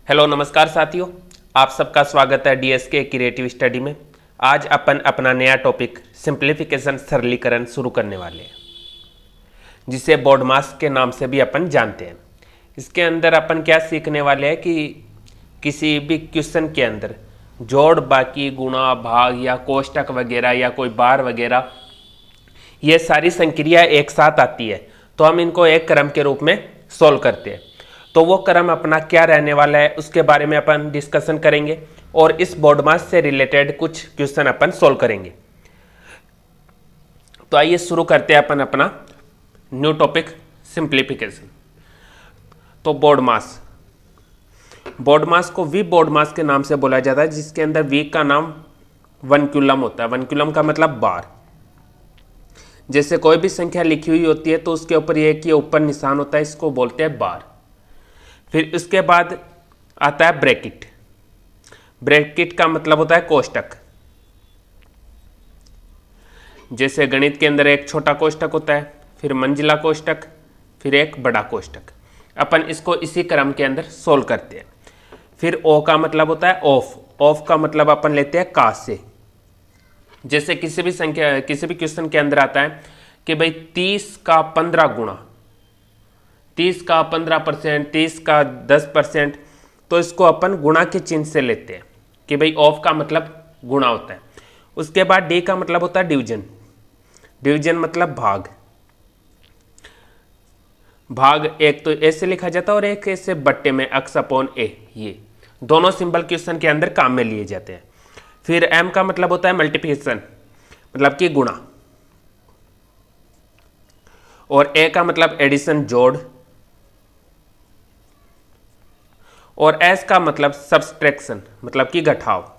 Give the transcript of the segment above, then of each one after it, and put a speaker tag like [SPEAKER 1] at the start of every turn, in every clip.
[SPEAKER 1] Hello नमस्कार साथियों, आप सबका स्वागत है डीएसके क्रिएटिव स्टडी में। आज अपन अपना नया टॉपिक सिंप्लीफिकेशन सरलीकरण शुरू करने वाले हैं, जिसे बोर्ड मास के नाम से भी अपन जानते हैं। इसके अंदर अपन क्या सीखने वाले हैं कि किसी भी क्वेश्चन के अंदर जोड़, बाकी, गुणा, भाग या कोष्टक वगैरह या कोई बार वगैरह, ये सारी संक्रिया एक साथ आती है तो हम इनको एक क्रम के रूप में सोल्व करते हैं। तो वो क्रम अपना क्या रहने वाला है उसके बारे में अपन डिस्कशन करेंगे और इस बोर्ड मास से रिलेटेड कुछ क्वेश्चन अपन सोल्व करेंगे। तो आइए शुरू करते हैं अपन अपना न्यू टॉपिक सिंप्लीफिकेशन। तो बोर्ड मास को वी बोर्ड मास के नाम से बोला जाता है, जिसके अंदर वी का नाम वन कूलम होता है। वन कूलम का मतलब बार। जैसे कोई भी संख्या लिखी हुई होती है तो उसके ऊपर ये कि ऊपर निशान होता है, इसको बोलते हैं बार। फिर उसके बाद आता है ब्रैकेट। ब्रैकेट का मतलब होता है कोष्टक। जैसे गणित के अंदर एक छोटा कोष्टक होता है, फिर मंजिला कोष्टक, फिर एक बड़ा कोष्टक। अपन इसको इसी क्रम के अंदर सोल्व करते हैं। फिर ओ का मतलब होता है ऑफ। ऑफ का मतलब अपन लेते हैं का से। जैसे किसी भी क्वेश्चन के अंदर आता है कि भाई 30 का 15 गुणा, 30 का 15%, 30 का 10%, तो इसको अपन गुणा के चिन्ह से लेते हैं कि भाई ऑफ का मतलब गुणा होता है। उसके बाद डी का मतलब होता है डिवीजन। डिवीजन मतलब भाग। भाग एक तो ऐसे लिखा जाता है और एक ऐसे बट्टे में x अपॉन a, ये दोनों सिंबल क्वेश्चन के अंदर काम में लिए जाते हैं। फिर m का मतलब होता है मल्टीप्लिकेशन, मतलब कि गुणा। और a का मतलब एडिशन, जोड़। और s का मतलब सब्सट्रैक्शन, मतलब कि घटाव।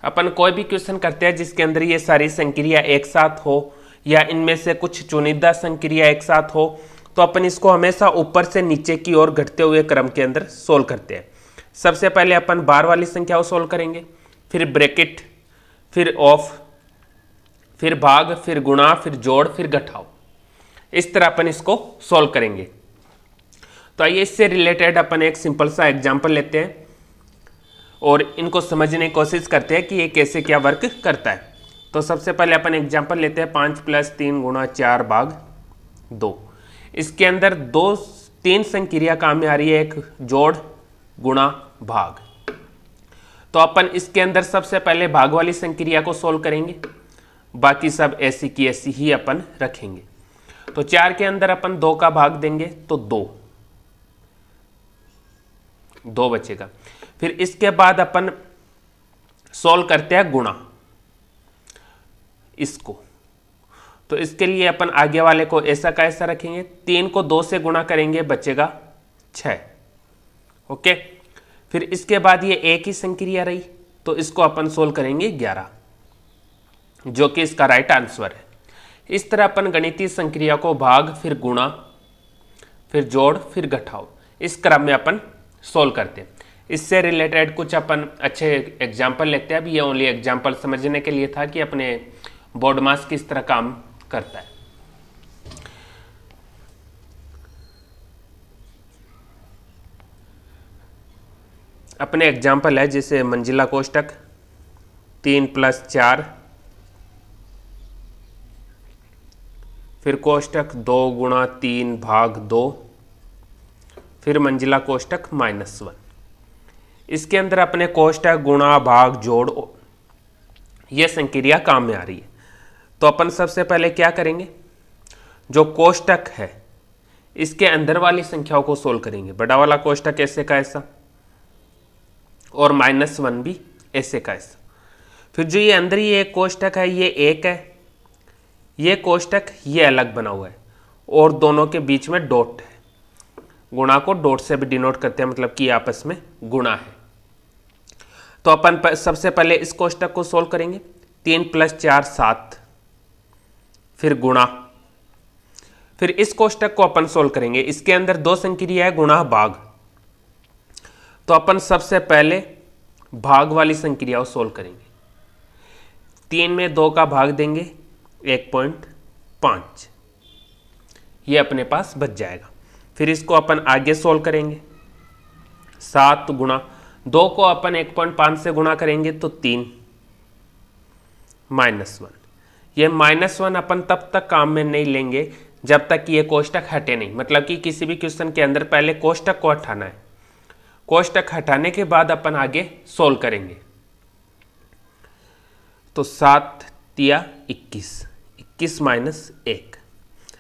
[SPEAKER 1] अपन कोई भी क्वेश्चन करते हैं जिसके अंदर ये सारी संक्रिया एक साथ हो या इनमें से कुछ चुनिंदा संक्रिया एक साथ हो, तो अपन इसको हमेशा ऊपर से नीचे की ओर घटते हुए क्रम के अंदर सोल्व करते हैं। सबसे पहले अपन बार वाली संख्या को सोल्व करेंगे, फिर ब्रैकेट, फिर ऑफ, फिर भाग, फिर गुणा, फिर जोड़, फिर घटाव। इस तरह अपन इसको सोल्व करेंगे। तो आइए इससे रिलेटेड अपन एक सिंपल सा एग्जाम्पल लेते हैं और इनको समझने की कोशिश करते हैं कि ये कैसे क्या वर्क करता है। तो सबसे पहले अपन एग्जाम्पल लेते हैं 5 + 3 × 4 भाग 2। इसके अंदर 3 संक्रिया काम में आ रही है, एक जोड़, गुणा, भाग। तो अपन इसके अंदर सबसे पहले भाग वाली संक्रिया को सोल्व करेंगे, बाकी सब ऐसी की ऐसी ही अपन रखेंगे। तो 4 के अंदर अपन 2 का भाग देंगे तो 2 बचेगा। फिर इसके बाद अपन सोल्व करते हैं गुणा इसको। तो इसके लिए अपन आगे वाले को ऐसा का ऐसा रखेंगे, 3 को 2 से गुणा करेंगे, बचेगा 6। ओके। फिर इसके बाद ये एक ही संक्रिया रही तो इसको अपन सोल्व करेंगे 11, जो कि इसका राइट आंसर है। इस तरह अपन गणितीय संक्रिया को भाग, फिर गुणा, फिर जोड़, फिर घटाव, इस क्रम में अपन सोल्व करते हैं। इससे रिलेटेड कुछ अपन अच्छे एग्जाम्पल लेते हैं। अब ये ओनली एग्जाम्पल समझने के लिए था कि अपने बोर्ड मास किस तरह काम करता है। अपने एग्जाम्पल है जैसे मंजिला कोष्टक 3 + 4, फिर कोष्टक 2 × 3 भाग 2, फिर मंजिला कोष्टक -1। इसके अंदर अपने कोष्टक, गुणा, भाग, जोड़, यह संक्रिया काम में आ रही है। तो अपन सबसे पहले क्या करेंगे, जो कोष्टक है इसके अंदर वाली संख्याओं को सोल्व करेंगे। बड़ा वाला कोष्टक ऐसे का ऐसा और -1 भी ऐसे का ऐसा। फिर जो ये अंदर ये एक कोष्टक है, ये एक है, ये कोष्टक ये अलग बना हुआ है और दोनों के बीच में डॉट है। गुणा को डॉट से भी डिनोट करते हैं, मतलब कि आपस में गुणा है। तो अपन सबसे पहले इस कोष्टक को सोल्व करेंगे। 3 + 4 7, फिर गुणा। फिर इस कोष्टक को अपन सोल्व करेंगे। इसके अंदर 2 संक्रिया है, गुणा, भाग। तो अपन सबसे पहले भाग वाली संक्रिया को सोल्व करेंगे। 3 में 2 का भाग देंगे 1.5, ये अपने पास बच जाएगा। फिर इसको अपन आगे सोल्व करेंगे। 7 गुणा 2 को अपन 1.5 से गुणा करेंगे तो 3 -1। ये -1 अपन तब तक काम में नहीं लेंगे जब तक कि ये कोष्टक हटे नहीं। मतलब कि किसी भी क्वेश्चन के अंदर पहले कोष्टक को हटाना है, कोष्टक हटाने के बाद अपन आगे सोल्व करेंगे। तो 7 तिया 21, 21 - 1,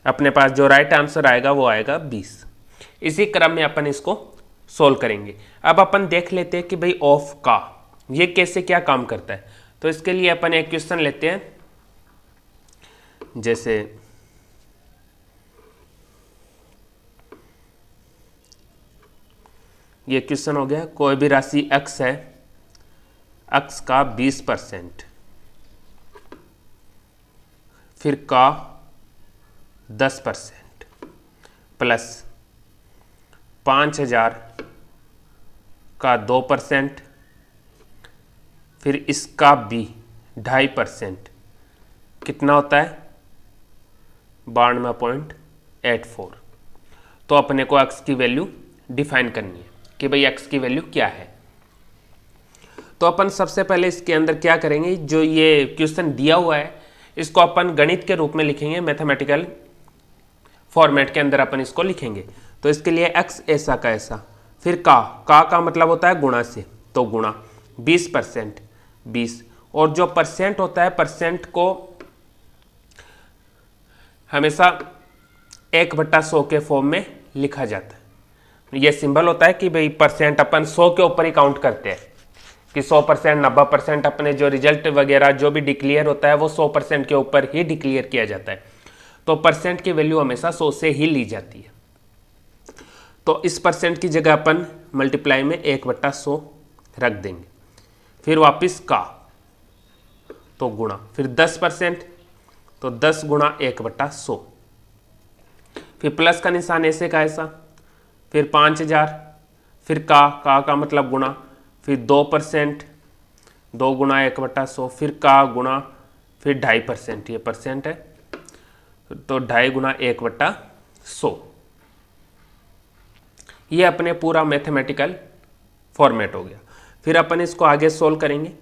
[SPEAKER 1] अपने पास जो राइट आंसर आएगा वो आएगा 20। इसी क्रम में अपन इसको सोल्व करेंगे। अब अपन देख लेते हैं कि भाई ऑफ का ये कैसे क्या काम करता है। तो इसके लिए अपन एक क्वेश्चन लेते हैं, जैसे ये क्वेश्चन हो गया, कोई भी राशि x है, x का 20%, फिर का 10% प्लस 5000 का 2%, फिर इसका भी 2.5%, कितना होता है 92.84। तो अपने को x की वैल्यू डिफाइन करनी है कि भाई x की वैल्यू क्या है। तो अपन सबसे पहले इसके अंदर क्या करेंगे, जो ये क्वेश्चन दिया हुआ है इसको अपन गणित के रूप में लिखेंगे, मैथमेटिकल फॉर्मेट के अंदर अपन इसको लिखेंगे। तो इसके लिए x ऐसा का ऐसा, फिर का मतलब होता है गुणा से, तो गुणा 20%, 20, और जो परसेंट होता है परसेंट को हमेशा 1/100 के फॉर्म में लिखा जाता है। ये सिंबल होता है कि भाई परसेंट अपन 100 के ऊपर ही काउंट करते हैं कि 100%, 90%, अपने जो रिजल्ट वगैरह जो भी डिक्लेयर होता है वो 100% के ऊपर ही डिक्लेयर किया जाता है। तो परसेंट की वैल्यू हमेशा 100 से ही ली जाती है। तो इस परसेंट की जगह अपन मल्टीप्लाई में 1/100 रख देंगे, फिर वापस का, तो गुणा, फिर 10%, तो 10 गुणा 1/100, फिर प्लस का निशान ऐसे का ऐसा, फिर 5000, फिर का मतलब गुणा, फिर 2%, 2 गुणा 1/100, फिर का गुणा, फिर 2.5%, ये परसेंट है तो 2.5 गुणा 1/100। ये अपने पूरा मैथमेटिकल फॉर्मेट हो गया। फिर अपन इसको आगे सोल्व करेंगे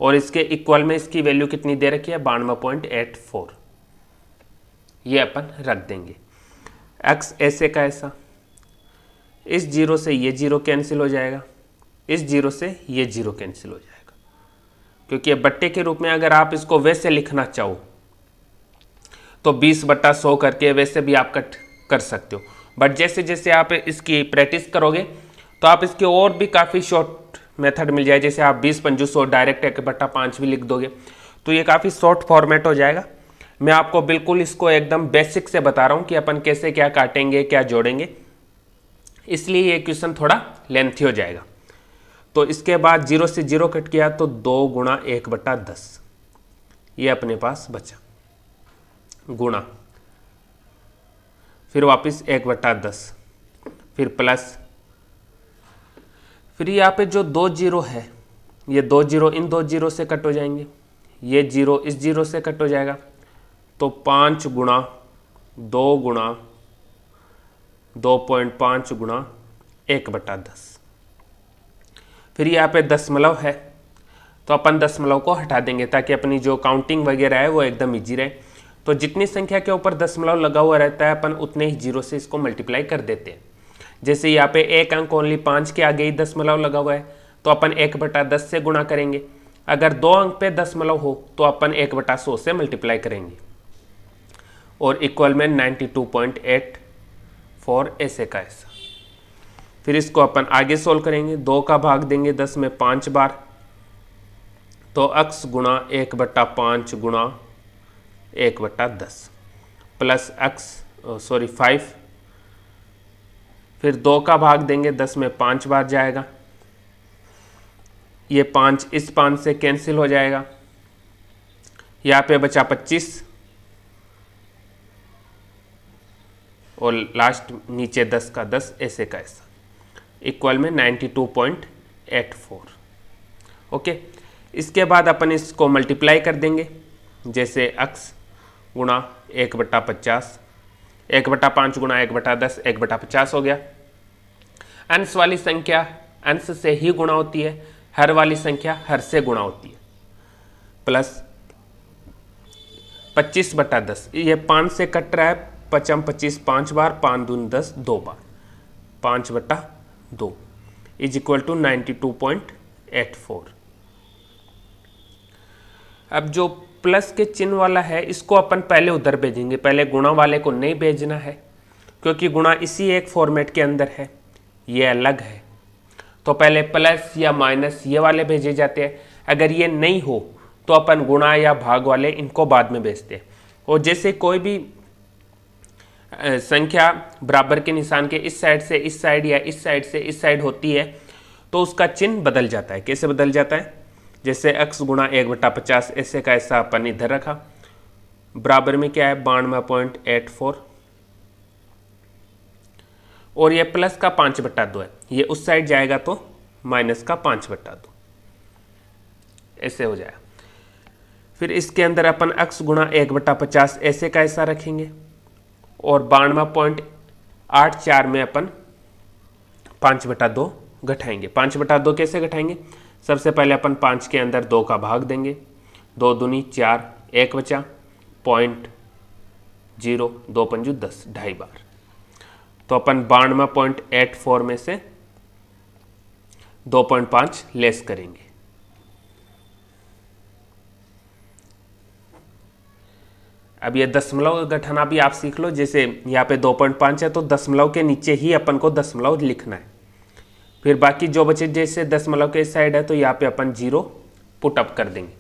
[SPEAKER 1] और इसके इक्वल में इसकी वैल्यू कितनी दे रखी है 92.84, ये अपन रख देंगे। x ऐसे का ऐसा, इस जीरो से ये जीरो कैंसिल हो जाएगा, इस जीरो से ये जीरो कैंसिल हो जाएगा, क्योंकि ये बट्टे के रूप में अगर आप इसको वैसे लिखना चाहो तो 20/100 करके वैसे भी आप कट कर सकते हो। बट जैसे जैसे आप इसकी प्रैक्टिस करोगे तो आप इसके और भी काफ़ी शॉर्ट मेथड मिल जाए, जैसे आप 20×100 डायरेक्ट 1/5 भी लिख दोगे तो ये काफ़ी शॉर्ट फॉर्मेट हो जाएगा। मैं आपको बिल्कुल इसको एकदम बेसिक से बता रहा हूँ कि अपन कैसे क्या काटेंगे, क्या जोड़ेंगे, इसलिए ये क्वेश्चन थोड़ा लेंथी हो जाएगा। तो इसके बाद 0 से 0 कट किया तो 2 गुणा 1/10, ये अपने पास बचा, गुणा, फिर वापस 1/10, फिर प्लस, फिर यहाँ पे जो 2 जीरो है, ये 2 जीरो इन 2 जीरो से कट हो जाएंगे, ये जीरो इस जीरो से कट हो जाएगा, तो 5 गुणा 2 गुणा 2.5 गुणा 1/10। फिर यहाँ पे दशमलव है तो अपन दशमलव को हटा देंगे ताकि अपनी जो काउंटिंग वगैरह है वो एकदम इजी रहे। तो जितनी संख्या के ऊपर दशमलव लगा हुआ रहता है अपन उतने ही जीरो से इसको मल्टीप्लाई कर देते हैं। जैसे यहाँ पे एक अंक ओनली 5 के आगे ही दशमलव लगा हुआ है तो अपन 1/10 से गुणा करेंगे। अगर 2 अंक पे दशमलव हो तो अपन 1/100 से मल्टीप्लाई करेंगे और इक्वल में 92.84 ऐसे का ऐसा। फिर इसको अपन आगे सोल्व करेंगे, 2 का भाग देंगे 10 में 5 बार, तो x गुणा 1/5 गुणा 1/10 प्लस x 5, फिर 2 का भाग देंगे 10 में 5 बार जाएगा, ये 5 इस 5 से कैंसिल हो जाएगा, यहाँ पे बचा 25 और लास्ट नीचे 10 का 10 ऐसे का ऐसा, इक्वल में 92.84। ओके, इसके बाद अपन इसको मल्टीप्लाई कर देंगे, जैसे x गुणा 1/50, 1/5 गुणा 1/10 1/50 हो गया। अंश वाली संख्या अंश से ही गुणा होती है, हर वाली संख्या हर से गुणा होती है। प्लस 25/10, ये 5 से कट रहा है, 25 5 बार, 5 दूनी 10 2 बार, 5/2 इज इक्वल टू 92.84। अब जो प्लस के चिन्ह वाला है इसको अपन पहले उधर भेजेंगे, पहले गुणा वाले को नहीं भेजना है क्योंकि गुणा इसी एक फॉर्मेट के अंदर है, ये अलग है। तो पहले प्लस या माइनस ये वाले भेजे जाते हैं। अगर ये नहीं हो तो अपन गुणा या भाग वाले इनको बाद में भेजते हैं। और जैसे कोई भी संख्या बराबर के निशान के इस साइड से इस साइड या इस साइड से इस साइड होती है तो उसका चिन्ह बदल जाता है। कैसे बदल जाता है? जैसे x गुणा 1/50 ऐसे का ऐसा अपन इधर रखा, बराबर में क्या है 92.84, और ये प्लस का 5/2 है, ये उस साइड जाएगा तो माइनस का 5/2 ऐसे हो जाएगा। फिर इसके अंदर अपन x गुणा 1/50 ऐसे का ऐसा रखेंगे और 92.84 में अपन 5/2 घटाएंगे। 5/2 कैसे घटाएंगे? सबसे पहले अपन 5 के अंदर 2 का भाग देंगे, 2 दूनी 4, 1 बचा 0.0, 2 पंजू 10, 2.5 बार। तो अपन 92.84 में से 2.5 लेस करेंगे। अब ये दशमलव घटाना भी आप सीख लो। जैसे यहाँ पे 2.5 है तो दशमलव के नीचे ही अपन को दशमलव लिखना है। फिर बाकी जो बचे, जैसे दशमलव के इस साइड है तो यहाँ पे अपन 0 पुट अप कर देंगे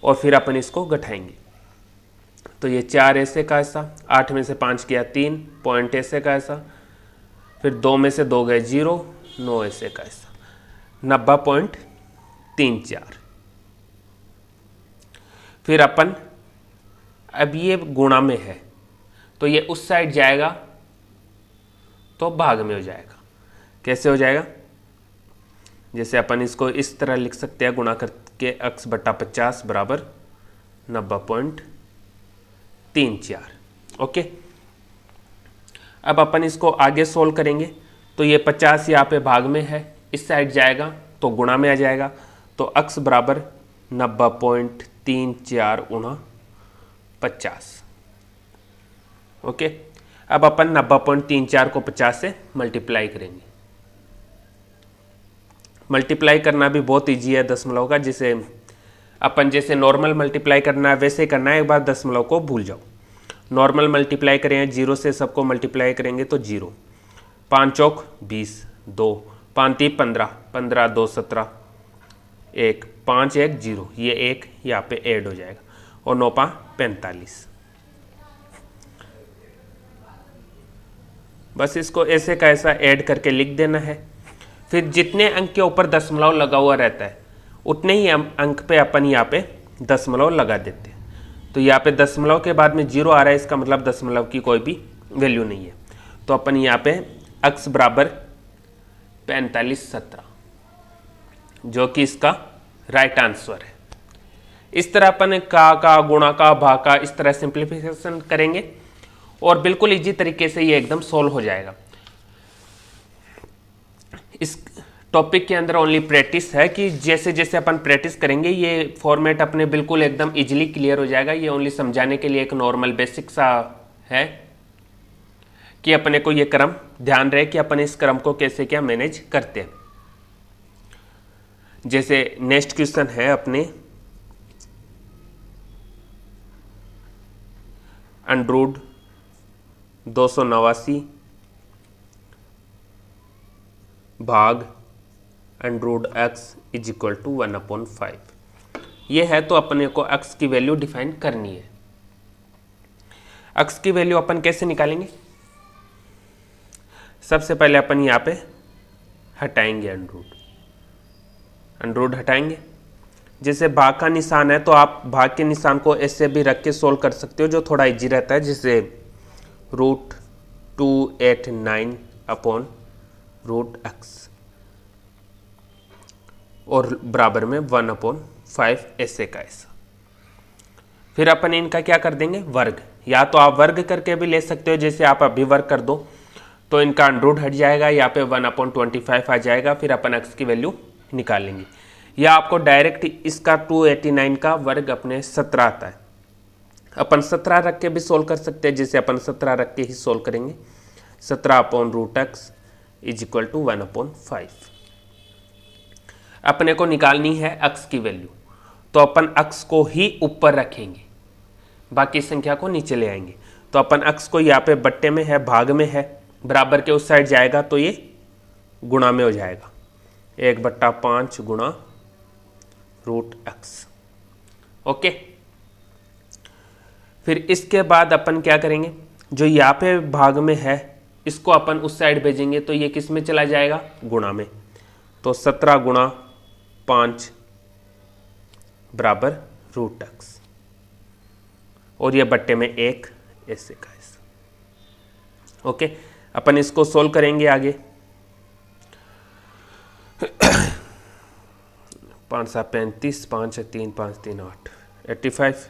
[SPEAKER 1] और फिर अपन इसको घटाएंगे। तो ये 4 ऐसे का ऐसा, 8 में से 5 गया 3, पॉइंट ऐसे का ऐसा, फिर 2 में से 2 गए 0, 9 ऐसे का ऐसा, 90.34। फिर अपन अब ये गुणा में है तो ये उस साइड जाएगा तो भाग में हो जाएगा। कैसे हो जाएगा? जैसे अपन इसको इस तरह लिख सकते हैं, गुणा करके x/50 बराबर 90.34। ओके, अब अपन इसको आगे सोल्व करेंगे तो ये 50 यहाँ पे भाग में है, इस साइड जाएगा तो गुणा में आ जाएगा। तो x बराबर 90.34 गुणा 50। ओके, अब अपन 90.34 को 50 से मल्टीप्लाई करेंगे। मल्टीप्लाई करना भी बहुत इजी है दशमलव का। जिसे अपन जैसे नॉर्मल मल्टीप्लाई करना है वैसे करना है, एक बार दशमलव को भूल जाओ। नॉर्मल मल्टीप्लाई करें 0 से सबको मल्टीप्लाई करेंगे तो 0, 5 चौक 20, 2, 5 3 15, 15 2 17, 1, 5 1 0, ये 1 यहाँ पे ऐड हो जाएगा और 9 5 45। बस इसको ऐसे का ऐसा ऐड करके लिख देना है। फिर जितने अंक के ऊपर दशमलव लगा हुआ रहता है उतने ही अंक पे अपन यहाँ पे दशमलव लगा देते हैं। तो यहाँ पे दशमलव के बाद में 0 आ रहा है, इसका मतलब दशमलव की कोई भी वैल्यू नहीं है। तो अपन यहाँ पे x बराबर 45/17 जो कि इसका राइट आंसर है। इस तरह अपन का गुणा का भाग का इस तरह सिंप्लीफिकेशन करेंगे और बिल्कुल इजी तरीके से ये एकदम सोल्व हो जाएगा। इस टॉपिक के अंदर ओनली प्रैक्टिस है कि जैसे जैसे अपन प्रैक्टिस करेंगे ये फॉर्मेट अपने बिल्कुल एकदम इजीली क्लियर हो जाएगा। ये ओनली समझाने के लिए एक नॉर्मल बेसिक सा है कि अपने को ये क्रम ध्यान रहे कि अपन इस क्रम को कैसे क्या मैनेज करते हैं। जैसे नेक्स्ट क्वेश्चन है अपने अंडरूट 289 भाग under root x is equal to 1/5। ये है तो अपने को x की वैल्यू डिफाइन करनी है। x की वैल्यू अपन कैसे निकालेंगे? सबसे पहले अपन यहाँ पे हटाएंगे अंडरूट हटाएंगे। जैसे भाग का निशान है तो आप भाग के निशान को ऐसे भी रख के सोल्व कर सकते हो जो थोड़ा इजी रहता है। जैसे √289/√x और बराबर में 1/5 ऐसे का ऐसा। फिर अपन इनका क्या कर देंगे? वर्ग। या तो आप वर्ग करके भी ले सकते हो, जैसे आप अभी वर्ग कर दो तो इनका अंडरूट हट जाएगा, यहाँ पे 1/25 आ जाएगा, फिर अपन x की वैल्यू निकालेंगे। या आपको डायरेक्ट इसका 289 का वर्ग अपने 17 आता है, अपन 17 रख के भी सोल्व कर सकते हैं, जैसे अपन 17 रख के ही सोल्व करेंगे। 17/√x is equal to 1/5। अपने को निकालनी है x की वैल्यू, तो अपन x को ही ऊपर रखेंगे, बाकी संख्या को नीचे ले आएंगे। तो अपन x को यहाँ पे बट्टे में है, भाग में है, बराबर के उस साइड जाएगा तो ये गुणा में हो जाएगा, 1/5 गुणा √x। ओके, फिर इसके बाद अपन क्या करेंगे, जो यहाँ पे भाग में है इसको अपन उस साइड भेजेंगे, तो ये किस में चला जाएगा, गुणा में। तो 17 गुणा 5 बराबर √x, और ये बट्टे में 1 ऐसे का ऐसा। ओके, अपन इसको सोल्व करेंगे आगे। 5 7 35, 5 3 5 3 8, 85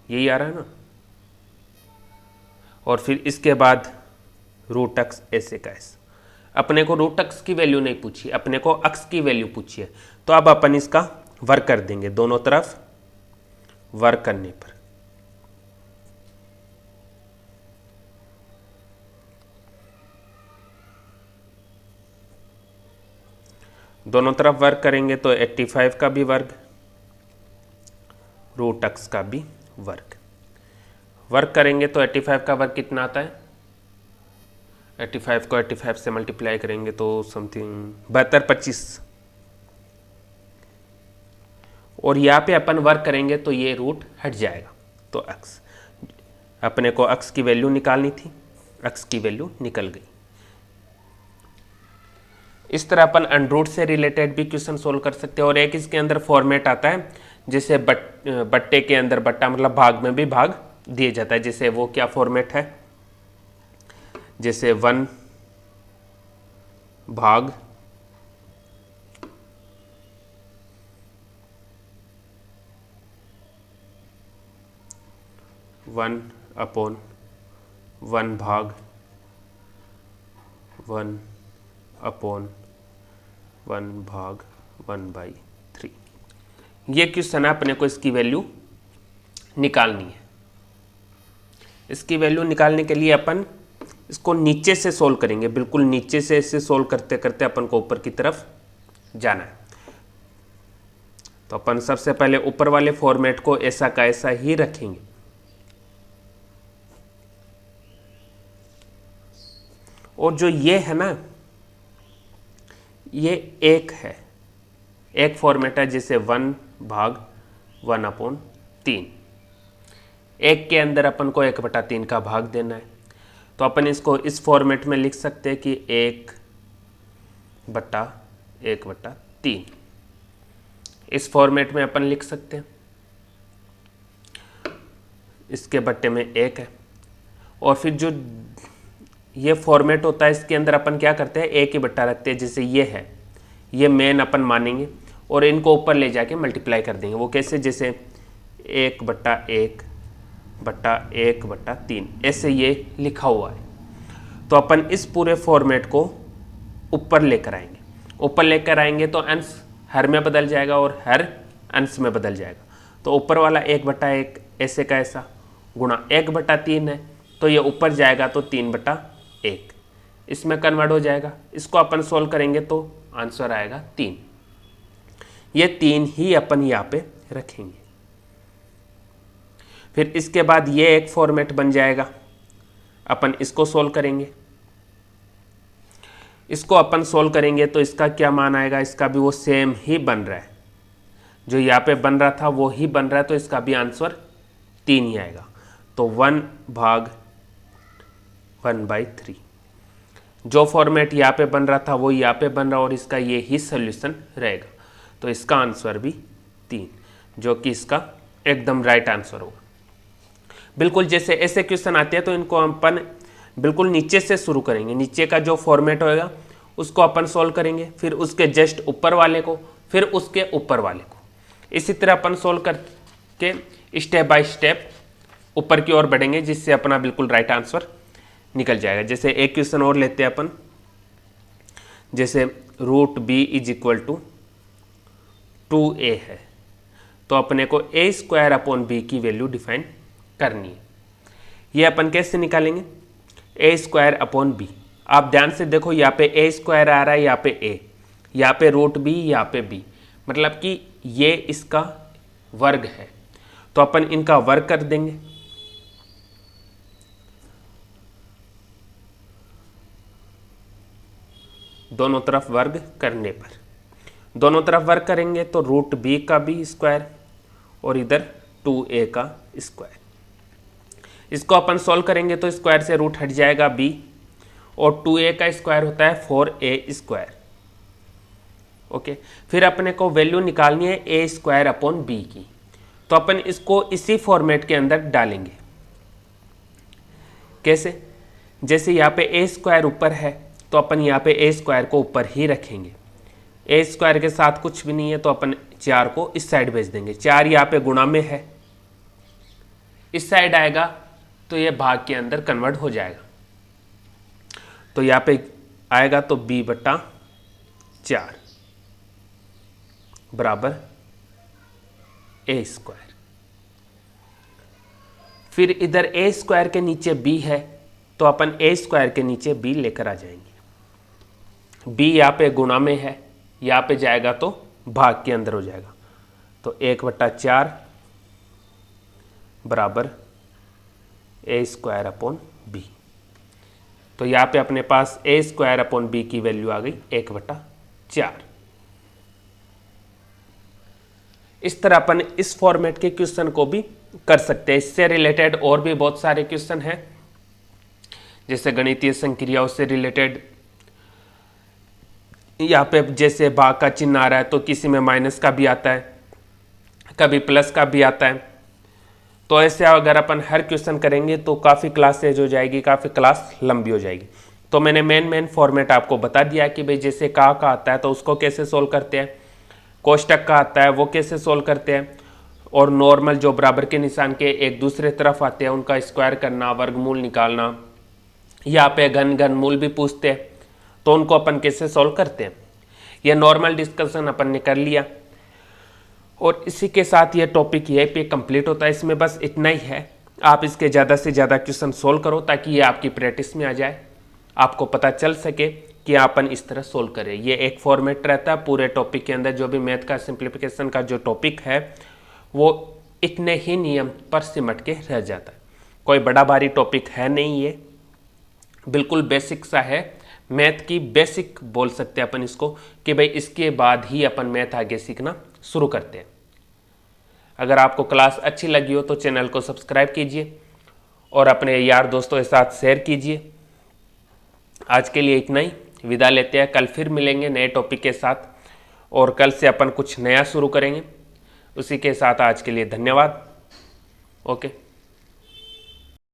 [SPEAKER 1] यही आ रहा है ना। और फिर इसके बाद √x ऐसे का ऐसा। अपने को √x की वैल्यू नहीं पूछी, अपने को x की वैल्यू पूछी है, तो अब अपन इसका वर्ग कर देंगे, दोनों तरफ वर्ग करने पर दोनों तरफ वर्ग करेंगे तो 85 का भी वर्ग, √x का भी वर्ग। वर्ग करेंगे तो 85 का वर्ग कितना आता है, 85 को 85 से मल्टीप्लाई करेंगे तो समथिंग 72/25। और यहाँ पे अपन वर्ग करेंगे तो ये रूट हट जाएगा, तो x, अपने को x की वैल्यू निकालनी थी, x की वैल्यू निकल गई। इस तरह अपन अंडरूट से रिलेटेड भी क्वेश्चन सोल्व कर सकते हैं। और एक इसके अंदर फॉर्मेट आता है, जैसे बट्टे के अंदर बट्टा, मतलब भाग में भी भाग दिए जाता है, जैसे वो क्या फॉर्मेट है, जैसे 1 भाग 1/1 भाग 1/1 भाग 1/3। ये क्वेश्चन है, अपने को इसकी वैल्यू निकालनी है। इसकी वैल्यू निकालने के लिए अपन इसको नीचे से सोल्व करेंगे, बिल्कुल नीचे से इसे सोल्व करते करते अपन को ऊपर की तरफ जाना है। तो अपन सबसे पहले ऊपर वाले फॉर्मेट को ऐसा का ऐसा ही रखेंगे। और जो ये है ना, ये एक है, एक फॉर्मेट है, जैसे 1 भाग 1/3। एक के अंदर अपन को 1/3 का भाग देना है, तो अपन इसको इस फॉर्मेट में लिख सकते हैं कि 1/1/3। इस फॉर्मेट में अपन लिख सकते हैं, इसके बट्टे में 1 है। और फिर जो ये फॉर्मेट होता है, इसके अंदर अपन क्या करते हैं, एक ही बट्टा रखते हैं, जैसे ये है, ये मेन अपन मानेंगे और इनको ऊपर ले जाके मल्टीप्लाई कर देंगे। वो कैसे, जैसे 1/1/1/3 ऐसे ये लिखा हुआ है। तो अपन इस पूरे फॉर्मेट को ऊपर लेकर आएंगे, ऊपर लेकर आएंगे तो अंश हर में बदल जाएगा और हर अंश में बदल जाएगा। तो ऊपर वाला 1/1 ऐसे का ऐसा गुणा 1/3 है, तो ये ऊपर जाएगा तो 3/1 इसमें कन्वर्ट हो जाएगा। इसको अपन सोल्व करेंगे तो आंसर आएगा 3। ये 3 ही अपन यहाँ पे रखेंगे। फिर इसके बाद ये एक फॉर्मेट बन जाएगा, अपन इसको सोल्व करेंगे। इसको अपन सोल्व करेंगे तो इसका क्या मान आएगा, इसका भी वो सेम ही बन रहा है, जो यहाँ पे बन रहा था वो ही बन रहा है, तो इसका भी आंसर 3 ही आएगा। तो 1 भाग 1/3, जो फॉर्मेट यहाँ पे बन रहा था वो यहाँ पे बन रहा, और इसका ये ही सोल्यूशन रहेगा। तो इसका आंसर भी 3, जो कि इसका एकदम राइट आंसर होगा। बिल्कुल जैसे ऐसे क्वेश्चन आते हैं तो इनको अपन बिल्कुल नीचे से शुरू करेंगे, नीचे का जो फॉर्मेट होगा उसको अपन सोल्व करेंगे, फिर उसके जस्ट ऊपर वाले को, फिर उसके ऊपर वाले को। इसी तरह अपन सोल्व करके स्टेप बाय स्टेप ऊपर की ओर बढ़ेंगे, जिससे अपना बिल्कुल राइट आंसर निकल जाएगा। जैसे एक क्वेश्चन और लेते हैं अपन, जैसे root b is equal to 2a है, तो अपने को a स्क्वायर अपॉन बी की वैल्यू डिफाइन करनी है। ये अपन कैसे निकालेंगे? a square upon b. आप ध्यान से देखो, यहाँ पे a स्क्वायर आ रहा है, यहाँ पे a, यहाँ पे रूट b, यहाँ पे b, मतलब कि ये इसका वर्ग है, तो अपन इनका वर्ग कर देंगे। दोनों तरफ वर्ग करने पर, दोनों तरफ वर्ग करेंगे तो रूट बी का भी स्क्वायर और इधर 2a का स्क्वायर। इसको अपन सॉल्व करेंगे तो स्क्वायर से रूट हट जाएगा b, और 2a का स्क्वायर होता है 4a स्क्वायर। ओके, फिर अपने को वैल्यू निकालनी है a स्क्वायर अपॉन b की, तो अपन इसको इसी फॉर्मेट के अंदर डालेंगे। कैसे? जैसे यहाँ पे a स्क्वायर ऊपर है, तो अपन यहाँ पे a स्क्वायर को ऊपर ही रखेंगे। a स्क्वायर के साथ कुछ भी नहीं है, तो अपन 4 को इस साइड भेज देंगे। 4 यहाँ पे गुणा में है, इस साइड आएगा तो ये भाग के अंदर कन्वर्ट हो जाएगा, तो यहाँ पे आएगा तो b/4 बराबर a स्क्वायर। फिर इधर a स्क्वायर के नीचे b है, तो अपन a स्क्वायर के नीचे b लेकर आ जाएंगे। b यहाँ पे गुणा में है, यहाँ पे जाएगा तो भाग के अंदर हो जाएगा, तो 1/4 बराबर a स्क्वायर अपॉन b। तो यहाँ पे अपने पास a स्क्वायर अपॉन b की वैल्यू आ गई 1/4। इस तरह अपन इस फॉर्मेट के क्वेश्चन को भी कर सकते हैं। इससे रिलेटेड और भी बहुत सारे क्वेश्चन हैं, जैसे गणितीय संक्रियाओं से रिलेटेड। यहाँ पे जैसे भाग का चिन्ह आ रहा है, तो किसी में माइनस का भी आता है, कभी प्लस का भी आता है। तो ऐसे अगर अपन हर क्वेश्चन करेंगे तो काफ़ी क्लासेज हो जाएगी, काफ़ी क्लास लंबी हो जाएगी। तो मैंने मेन फॉर्मेट आपको बता दिया कि भाई जैसे का आता है तो उसको कैसे सोल्व करते हैं, कोष्टक का आता है वो कैसे सोल्व करते हैं, और नॉर्मल जो बराबर के निशान के एक दूसरे तरफ आते हैं उनका स्क्वायर करना, वर्गमूल निकालना, यहाँ पे घन मूल भी पूछते हैं, तो उनको अपन कैसे सोल्व करते हैं। यह नॉर्मल डिस्कशन अपन ने कर लिया, और इसी के साथ ये टॉपिक यहीं पे कंप्लीट होता है। इसमें बस इतना ही है, आप इसके ज़्यादा से ज़्यादा क्वेश्चन सोल्व करो ताकि ये आपकी प्रैक्टिस में आ जाए, आपको पता चल सके कि अपन इस तरह सोल्व करें। ये एक फॉर्मेट रहता है पूरे टॉपिक के अंदर। जो भी मैथ का सिंप्लीफिकेशन का जो टॉपिक है वो इतने ही नियम पर सिमट के रह जाता है, कोई बड़ा भारी टॉपिक है नहीं, ये बिल्कुल बेसिक सा है। मैथ की बेसिक बोल सकते हैं अपन इसको, कि भाई इसके बाद ही अपन मैथ आगे सीखना शुरू करते हैं। अगर आपको क्लास अच्छी लगी हो तो चैनल को सब्सक्राइब कीजिए और अपने यार दोस्तों के साथ शेयर कीजिए। आज के लिए इतना ही, विदा लेते हैं। कल फिर मिलेंगे नए टॉपिक के साथ, और कल से अपन कुछ नया शुरू करेंगे। उसी के साथ आज के लिए धन्यवाद। ओके।